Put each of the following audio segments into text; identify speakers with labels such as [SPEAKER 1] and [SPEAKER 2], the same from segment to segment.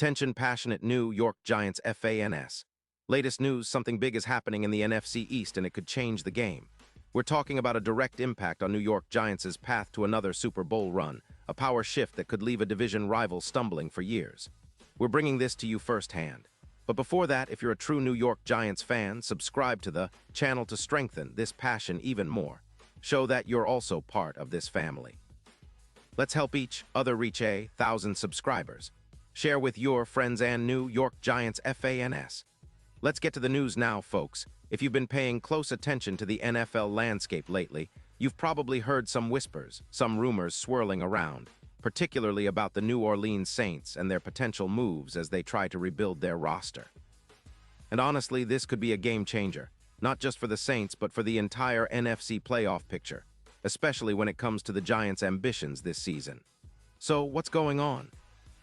[SPEAKER 1] Attention passionate New York Giants fans. Latest news, something big is happening in the NFC East and it could change the game. We're talking about a direct impact on New York Giants' path to another Super Bowl run, a power shift that could leave a division rival stumbling for years. We're bringing this to you firsthand. But before that, if you're a true New York Giants fan, subscribe to the channel to strengthen this passion even more. Show that you're also part of this family. Let's help each other reach 1,000 subscribers. Share with your friends and New York Giants fans. Let's get to the news now, folks. If you've been paying close attention to the NFL landscape lately, you've probably heard some whispers, some rumors swirling around, particularly about the New Orleans Saints and their potential moves as they try to rebuild their roster. And honestly, this could be a game changer, not just for the Saints, but for the entire NFC playoff picture, especially when it comes to the Giants' ambitions this season. So, what's going on?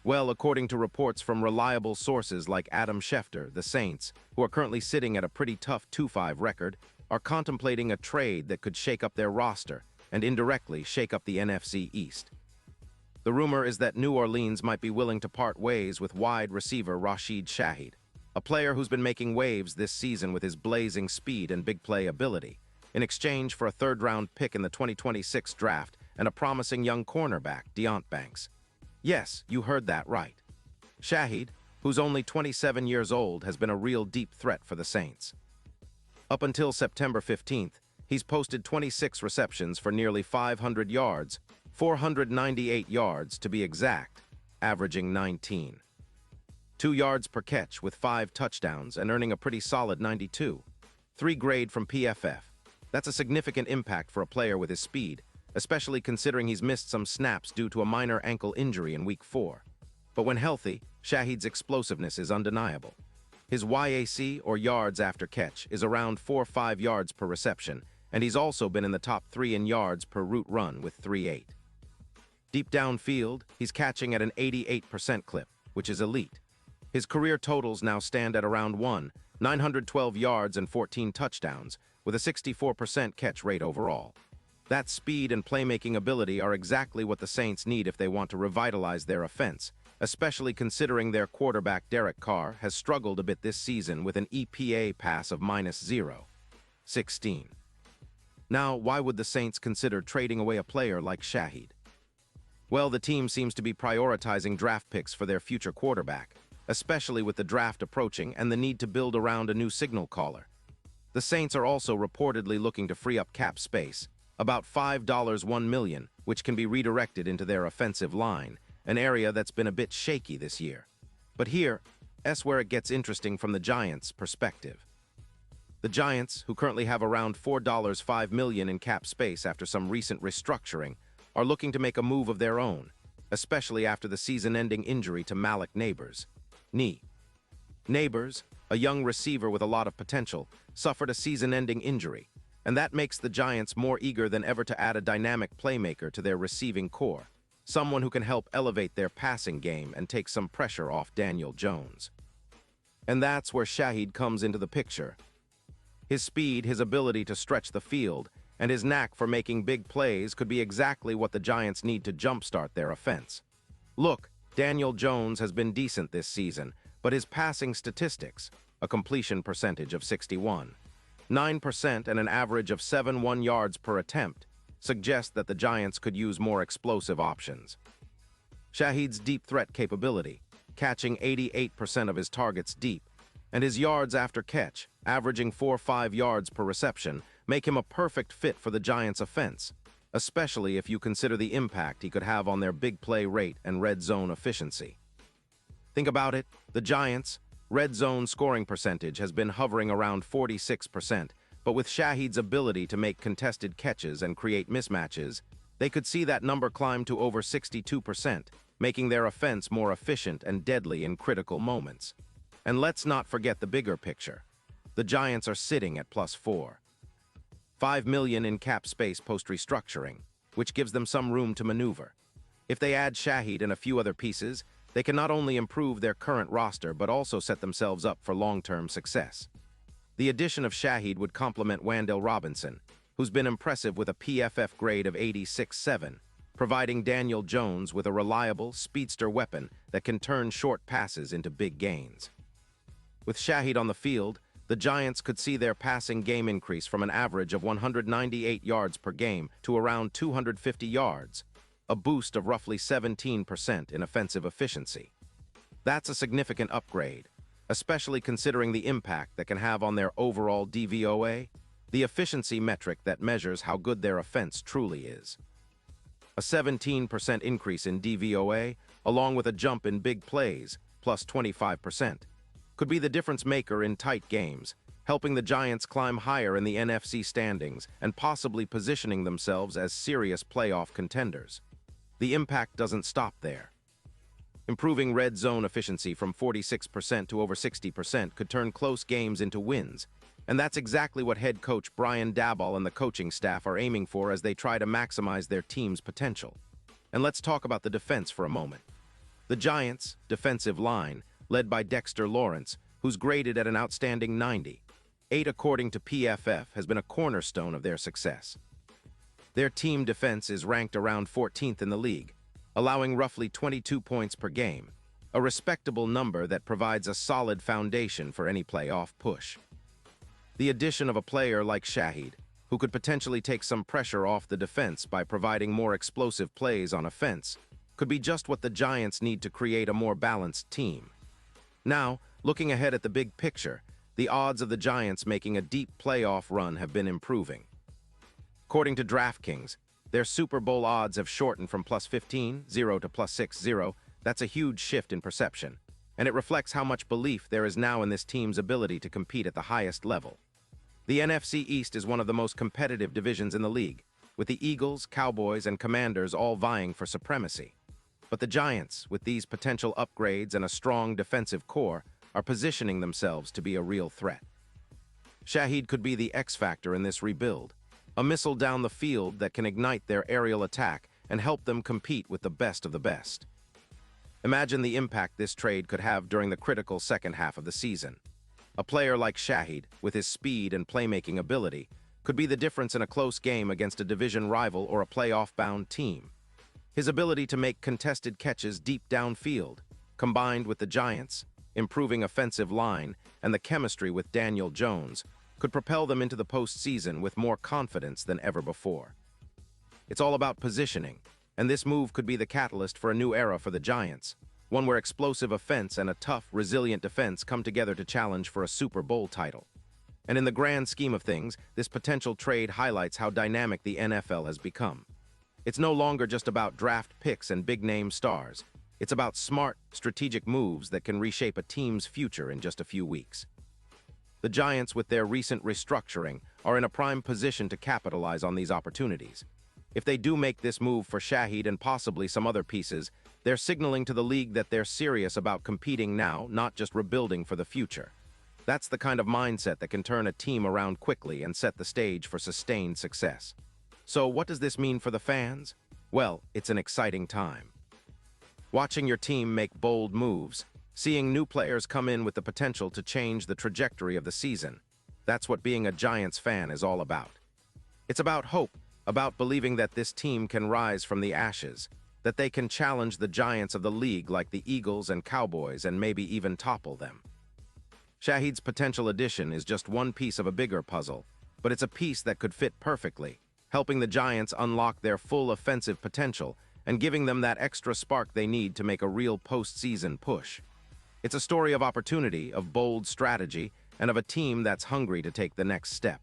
[SPEAKER 1] Well, according to reports from reliable sources like Adam Schefter, the Saints, who are currently sitting at a pretty tough 2-5 record, are contemplating a trade that could shake up their roster and indirectly shake up the NFC East. The rumor is that New Orleans might be willing to part ways with wide receiver Rashid Shaheed, a player who's been making waves this season with his blazing speed and big play ability, in exchange for a third-round pick in the 2026 draft and a promising young cornerback, Deonte Banks. Yes, you heard that right. Shaheed, who's only 27 years old, has been a real deep threat for the Saints. Up until September 15th, he's posted 26 receptions for nearly 500 yards, 498 yards to be exact, averaging 19. 2 yards per catch with 5 touchdowns and earning a pretty solid 92. 3 grade from PFF. That's a significant impact for a player with his speed, especially considering he's missed some snaps due to a minor ankle injury in Week 4. But when healthy, Shaheed's explosiveness is undeniable. His YAC, or yards after catch, is around 4.5 yards per reception, and he's also been in the top 3 in yards per route run with 3.8. Deep downfield, he's catching at an 88% clip, which is elite. His career totals now stand at around 912 yards and 14 touchdowns, with a 64% catch rate overall. That speed and playmaking ability are exactly what the Saints need if they want to revitalize their offense, especially considering their quarterback Derek Carr has struggled a bit this season with an EPA pass of -0.16. Now, why would the Saints consider trading away a player like Shaheed? Well, the team seems to be prioritizing draft picks for their future quarterback, especially with the draft approaching and the need to build around a new signal caller. The Saints are also reportedly looking to free up cap space, about $1 million, which can be redirected into their offensive line, an area that's been a bit shaky this year. But here's where it gets interesting from the Giants' perspective. The Giants, who currently have around $4.5 million in cap space after some recent restructuring, are looking to make a move of their own, especially after the season-ending injury to Malik Nabers. Nabers, a young receiver with a lot of potential, suffered a season-ending injury, and that makes the Giants more eager than ever to add a dynamic playmaker to their receiving core, someone who can help elevate their passing game and take some pressure off Daniel Jones. And that's where Shaheed comes into the picture. His speed, his ability to stretch the field, and his knack for making big plays could be exactly what the Giants need to jumpstart their offense. Look, Daniel Jones has been decent this season, but his passing statistics, a completion percentage of 61.9% and an average of 7.1 yards per attempt, suggest that the Giants could use more explosive options. Shaheed's deep threat capability, catching 88% of his targets deep, and his yards after catch, averaging 4.5 yards per reception, make him a perfect fit for the Giants' offense, especially if you consider the impact he could have on their big play rate and red zone efficiency. Think about it, the Giants' red zone scoring percentage has been hovering around 46%, but with Shaheed's ability to make contested catches and create mismatches, they could see that number climb to over 62%, making their offense more efficient and deadly in critical moments. And let's not forget the bigger picture. The Giants are sitting at plus $4.5 million in cap space post-restructuring, which gives them some room to maneuver. If they add Shaheed and a few other pieces, they can not only improve their current roster but also set themselves up for long-term success. The addition of Shaheed would complement Wan'Dale Robinson, who's been impressive with a PFF grade of 86.7, providing Daniel Jones with a reliable, speedster weapon that can turn short passes into big gains. With Shaheed on the field, the Giants could see their passing game increase from an average of 198 yards per game to around 250 yards, a boost of roughly 17% in offensive efficiency. That's a significant upgrade, especially considering the impact that can have on their overall DVOA, the efficiency metric that measures how good their offense truly is. A 17% increase in DVOA, along with a jump in big plays, plus 25%, could be the difference maker in tight games, helping the Giants climb higher in the NFC standings and possibly positioning themselves as serious playoff contenders. The impact doesn't stop there. Improving red zone efficiency from 46% to over 60% could turn close games into wins, and that's exactly what head coach Brian Daboll and the coaching staff are aiming for as they try to maximize their team's potential. And let's talk about the defense for a moment. The Giants' defensive line, led by Dexter Lawrence, who's graded at an outstanding 90. 8 according to PFF, has been a cornerstone of their success. Their team defense is ranked around 14th in the league, allowing roughly 22 points per game, a respectable number that provides a solid foundation for any playoff push. The addition of a player like Shaheed, who could potentially take some pressure off the defense by providing more explosive plays on offense, could be just what the Giants need to create a more balanced team. Now, looking ahead at the big picture, the odds of the Giants making a deep playoff run have been improving. According to DraftKings, their Super Bowl odds have shortened from plus 15-0 to plus 6-0. That's a huge shift in perception, and it reflects how much belief there is now in this team's ability to compete at the highest level. The NFC East is one of the most competitive divisions in the league, with the Eagles, Cowboys, and Commanders all vying for supremacy. But the Giants, with these potential upgrades and a strong defensive core, are positioning themselves to be a real threat. Shaheed could be the X-factor in this rebuild, a missile down the field that can ignite their aerial attack and help them compete with the best of the best. Imagine the impact this trade could have during the critical second half of the season. A player like Shaheed, with his speed and playmaking ability, could be the difference in a close game against a division rival or a playoff-bound team. His ability to make contested catches deep downfield, combined with the Giants' improving offensive line and the chemistry with Daniel Jones, could propel them into the postseason with more confidence than ever before. It's all about positioning, and this move could be the catalyst for a new era for the Giants, one where explosive offense and a tough, resilient defense come together to challenge for a Super Bowl title. And in the grand scheme of things, this potential trade highlights how dynamic the NFL has become. It's no longer just about draft picks and big-name stars. It's about smart, strategic moves that can reshape a team's future in just a few weeks. The Giants, with their recent restructuring, are in a prime position to capitalize on these opportunities. If they do make this move for Shaheed and possibly some other pieces, they're signaling to the league that they're serious about competing now, not just rebuilding for the future. That's the kind of mindset that can turn a team around quickly and set the stage for sustained success. So what does this mean for the fans? Well, it's an exciting time. Watching your team make bold moves, seeing new players come in with the potential to change the trajectory of the season, that's what being a Giants fan is all about. It's about hope, about believing that this team can rise from the ashes, that they can challenge the giants of the league like the Eagles and Cowboys and maybe even topple them. Shaheed's potential addition is just one piece of a bigger puzzle, but it's a piece that could fit perfectly, helping the Giants unlock their full offensive potential and giving them that extra spark they need to make a real postseason push. It's a story of opportunity, of bold strategy, and of a team that's hungry to take the next step.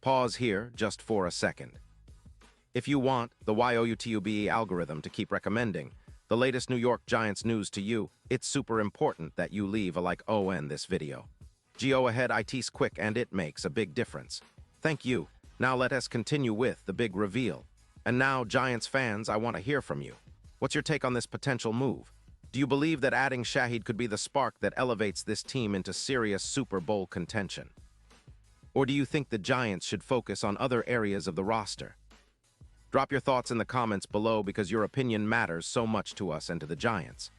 [SPEAKER 1] Pause here just for a second. If you want the YOUTUBE algorithm to keep recommending the latest New York Giants news to you, it's super important that you leave a like on this video. Go ahead, it's quick and it makes a big difference. Thank you. Now let us continue with the big reveal. And now, Giants fans, I want to hear from you. What's your take on this potential move? Do you believe that adding Shaheed could be the spark that elevates this team into serious Super Bowl contention? Or do you think the Giants should focus on other areas of the roster? Drop your thoughts in the comments below because your opinion matters so much to us and to the Giants.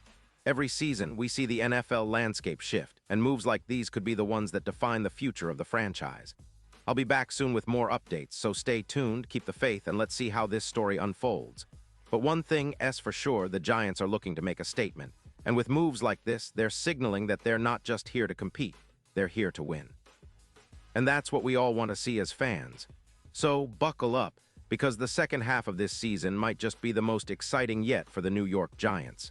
[SPEAKER 1] Every season, we see the NFL landscape shift, and moves like these could be the ones that define the future of the franchise. I'll be back soon with more updates, so stay tuned, keep the faith, and let's see how this story unfolds. But one thing is for sure, the Giants are looking to make a statement. And with moves like this, they're signaling that they're not just here to compete, they're here to win. And that's what we all want to see as fans. So buckle up, because the second half of this season might just be the most exciting yet for the New York Giants.